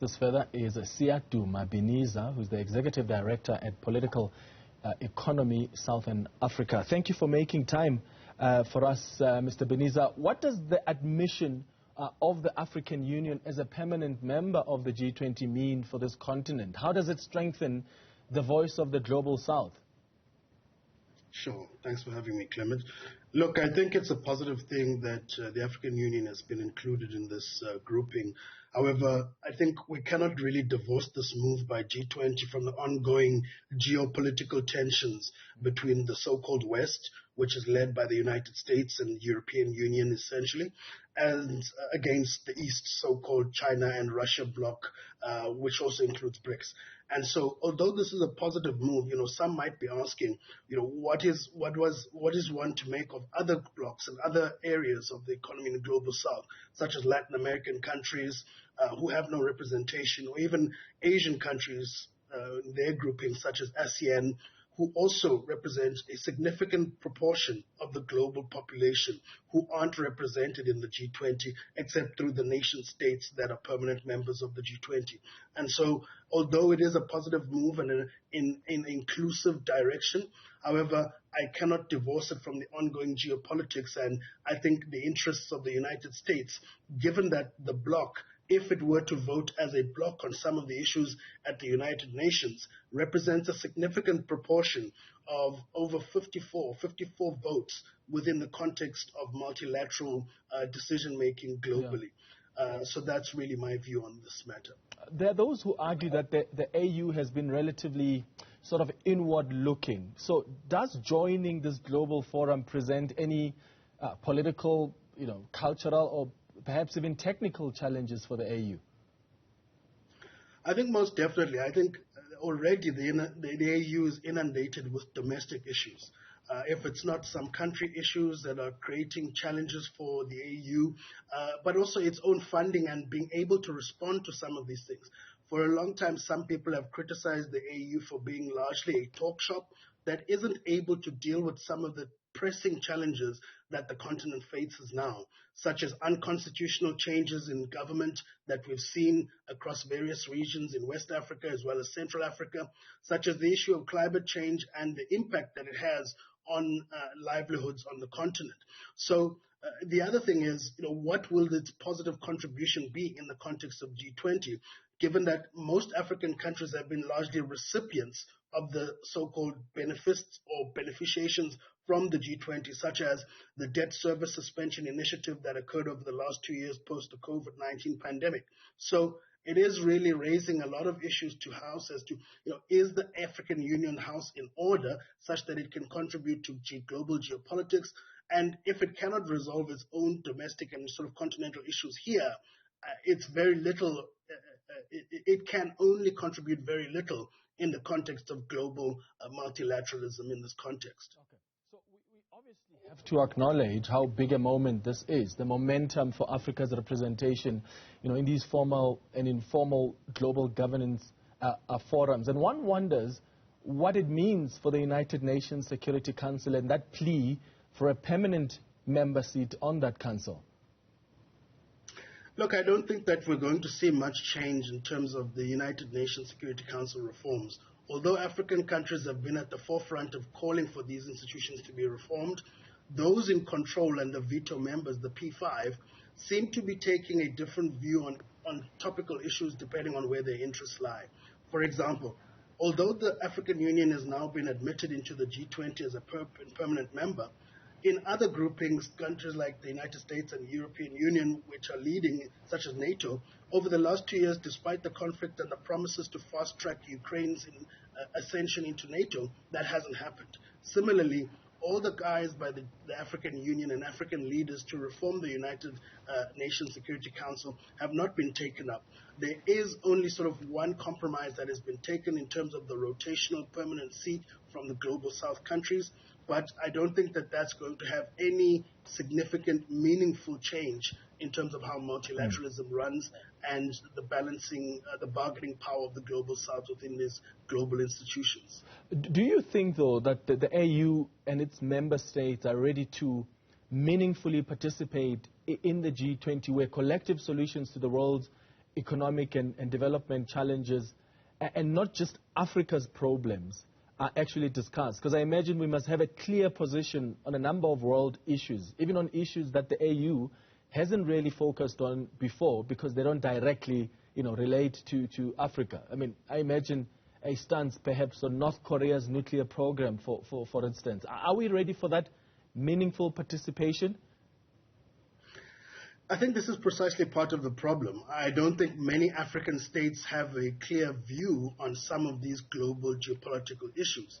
This further is Siyaduma Biniza, who's the Executive Director at Political Economy Southern Africa. Thank you for making time for us, Mr. Biniza. What does the admission of the African Union as a permanent member of the G20 mean for this continent? How does it strengthen the voice of the Global South? Sure. Thanks for having me, Clement. Look, I think it's a positive thing that the African Union has been included in this grouping. However, I think we cannot really divorce this move by G20 from the ongoing geopolitical tensions between the so-called West, which is led by the United States and the European Union essentially, and against the East, so-called China and Russia bloc, which also includes BRICS. And so, although this is a positive move, some might be asking, what is one to make of other blocs and other areas of the economy in the Global South, such as Latin American countries who have no representation, or even Asian countries, their groupings such as ASEAN, who also represent a significant proportion of the global population who aren't represented in the G20 except through the nation states that are permanent members of the G20. And so, although it is a positive move and in inclusive direction, however, I cannot divorce it from the ongoing geopolitics, and I think the interests of the United States, given that the bloc, if it were to vote as a bloc on some of the issues at the United Nations, represents a significant proportion of over 54 votes within the context of multilateral decision-making globally. So that's really my view on this matter. There are those who argue that the AU has been relatively sort of inward-looking. So does joining this global forum present any political, cultural, or perhaps even technical challenges for the AU? I think most definitely. I think already the AU is inundated with domestic issues. If it's not some country issues that are creating challenges for the AU, but also its own funding and being able to respond to some of these things. For a long time, some people have criticized the AU for being largely a talk shop that isn't able to deal with some of the pressing challenges that the continent faces now, such as unconstitutional changes in government that we've seen across various regions in West Africa as well as Central Africa, such as the issue of climate change and the impact that it has on livelihoods on the continent. So the other thing is, what will its positive contribution be in the context of G20, given that most African countries have been largely recipients of the so-called benefits or beneficiations from the G20, such as the debt service suspension initiative that occurred over the last 2 years post the COVID-19 pandemic. So it is really raising a lot of issues to House as to, is the African Union House in order such that it can contribute to global geopolitics? And if it cannot resolve its own domestic and sort of continental issues here, it's very little, it can only contribute very little in the context of global multilateralism in this context. Okay. So we obviously have to acknowledge how big a moment this is, the momentum for Africa's representation, in these formal and informal global governance forums. And one wonders what it means for the United Nations Security Council and that plea for a permanent member seat on that council. Look, I don't think that we're going to see much change in terms of the United Nations Security Council reforms. Although African countries have been at the forefront of calling for these institutions to be reformed, those in control and the veto members, the P5, seem to be taking a different view on topical issues depending on where their interests lie. For example, although the African Union has now been admitted into the G20 as a permanent member, in other groupings, countries like the United States and the European Union, which are leading, such as NATO, over the last 2 years, despite the conflict and the promises to fast-track Ukraine's ascension into NATO, that hasn't happened. Similarly, all the guys by the African Union and African leaders to reform the United Nations Security Council have not been taken up. There is only sort of one compromise that has been taken in terms of the rotational permanent seat from the Global South countries, but I don't think that that's going to have any significant, meaningful change in terms of how multilateralism runs and the balancing, the bargaining power of the Global South within these global institutions. Do you think, though, that the AU and its member states are ready to meaningfully participate in the G20, where collective solutions to the world's economic and development challenges and not just Africa's problems are actually discussed? Because I imagine we must have a clear position on a number of world issues, even on issues that the AU hasn't really focused on before because they don't directly, relate to Africa. I mean, I imagine a stance perhaps on North Korea's nuclear program, for instance. Are we ready for that meaningful participation? I think this is precisely part of the problem. I don't think many African states have a clear view on some of these global geopolitical issues.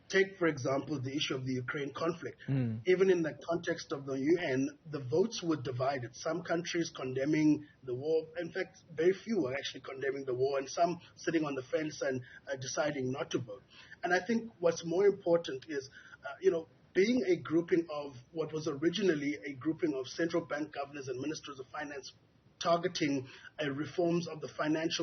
Take, for example, the issue of the Ukraine conflict. Even in the context of the UN, the votes were divided. Some countries condemning the war. In fact, very few were actually condemning the war, and some sitting on the fence and deciding not to vote. And I think what's more important is, being a grouping of what was originally a grouping of central bank governors and ministers of finance targeting reforms of the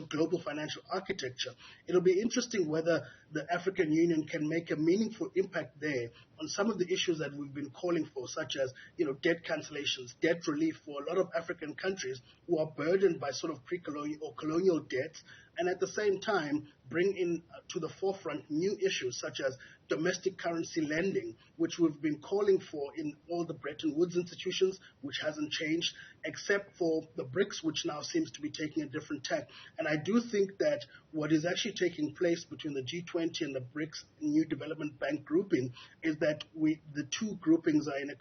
global financial architecture. It'll be interesting whether the African Union can make a meaningful impact there on some of the issues that we've been calling for, such as, debt cancellations, debt relief for a lot of African countries who are burdened by sort of pre-colonial or colonial debts, and at the same time bring in to the forefront new issues such as domestic currency lending, which we've been calling for in all the Bretton Woods institutions, which hasn't changed, except for the BRICS, which now seems to be taking a different tack. And I do think that what is actually taking place between the G20 and the BRICS New Development Bank grouping is that the two groupings are in a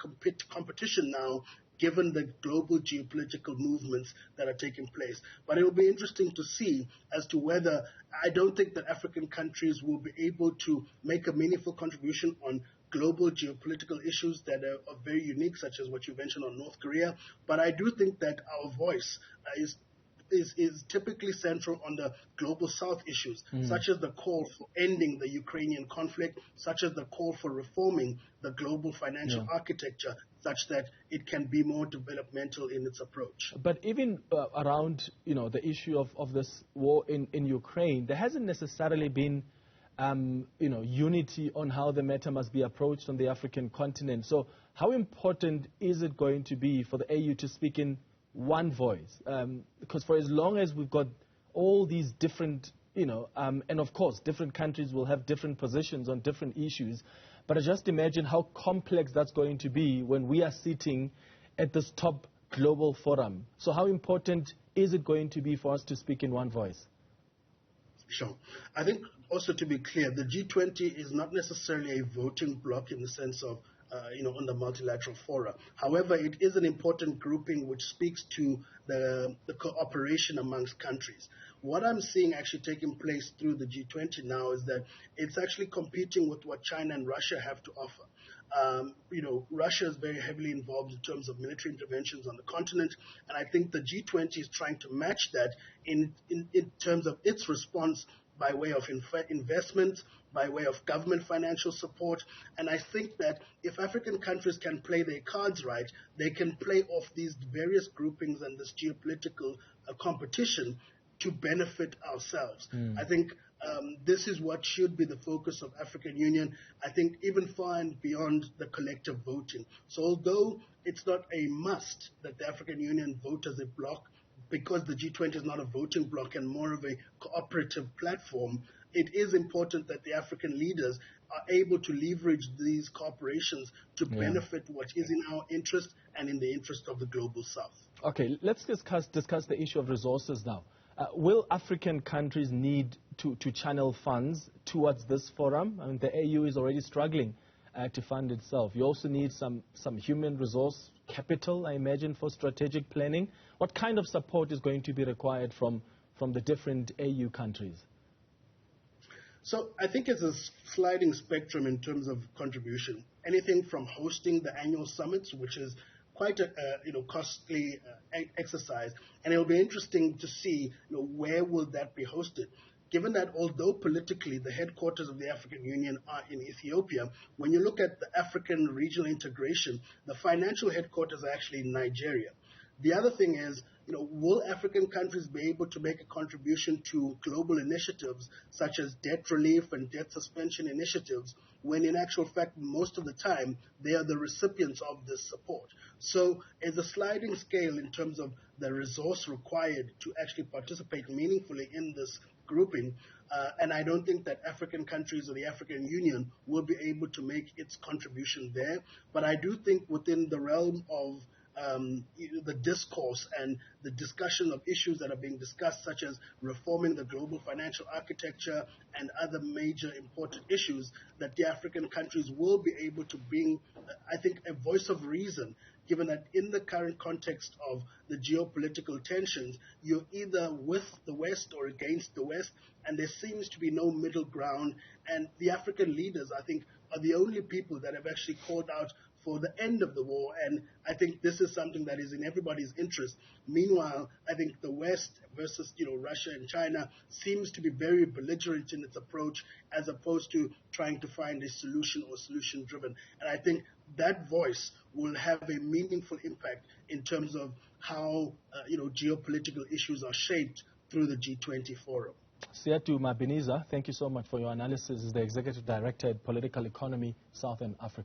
competition now, given the global geopolitical movements that are taking place. But it will be interesting to see as to whether, I don't think that African countries will be able to make a meaningful contribution on global geopolitical issues that are very unique, such as what you mentioned on North Korea. But I do think that our voice is typically central on the global South issues, such as the call for ending the Ukrainian conflict, such as the call for reforming the global financial architecture, such that it can be more developmental in its approach. But even around, the issue of this war in Ukraine, there hasn't necessarily been, unity on how the matter must be approached on the African continent. So how important is it going to be for the AU to speak in one voice? Because for as long as we've got all these different, and of course, different countries will have different positions on different issues, but I just imagine how complex that's going to be when we are sitting at this top global forum. So how important is it going to be for us to speak in one voice? Sure. I think also to be clear, the G20 is not necessarily a voting bloc in the sense of on the multilateral fora. However, it is an important grouping which speaks to the cooperation amongst countries. What I'm seeing actually taking place through the G20 now is that it's actually competing with what China and Russia have to offer. Russia is very heavily involved in terms of military interventions on the continent, and I think the G20 is trying to match that in terms of its response by way of investment, by way of government financial support. And I think that if African countries can play their cards right, they can play off these various groupings and this geopolitical competition to benefit ourselves. I think this is what should be the focus of African Union, I think even far and beyond the collective voting. So although it's not a must that the African Union vote as a bloc, because the G20 is not a voting bloc and more of a cooperative platform, it is important that the African leaders are able to leverage these corporations to benefit what is in our interest and in the interest of the global South. Okay, let's discuss the issue of resources now. Will African countries need to channel funds towards this forum? I mean, the AU is already struggling to fund itself. You also need some human resource capital, I imagine, for strategic planning. What kind of support is going to be required from the different AU countries? So I think it's a sliding spectrum in terms of contribution. Anything from hosting the annual summits, which is quite a costly exercise, and it'll be interesting to see where will that be hosted. Given that although politically the headquarters of the African Union are in Ethiopia, when you look at the African regional integration, the financial headquarters are actually in Nigeria. The other thing is will African countries be able to make a contribution to global initiatives such as debt relief and debt suspension initiatives, when in actual fact, most of the time, they are the recipients of this support? So it's a sliding scale in terms of the resource required to actually participate meaningfully in this grouping, and I don't think that African countries or the African Union will be able to make its contribution there. But I do think within the realm of the discourse and the discussion of issues that are being discussed, such as reforming the global financial architecture and other major important issues, that the African countries will be able to bring, I think, a voice of reason, given that in the current context of the geopolitical tensions, you're either with the West or against the West, and there seems to be no middle ground. And the African leaders, I think, are the only people that have actually called out for the end of the war, and I think this is something that is in everybody's interest. Meanwhile, I think the West versus Russia and China seems to be very belligerent in its approach, as opposed to trying to find a solution or solution-driven. And I think that voice will have a meaningful impact in terms of how geopolitical issues are shaped through the G20 forum. Siyaduma Biniza, thank you so much for your analysis. Is the Executive Director at Political Economy, Southern Africa.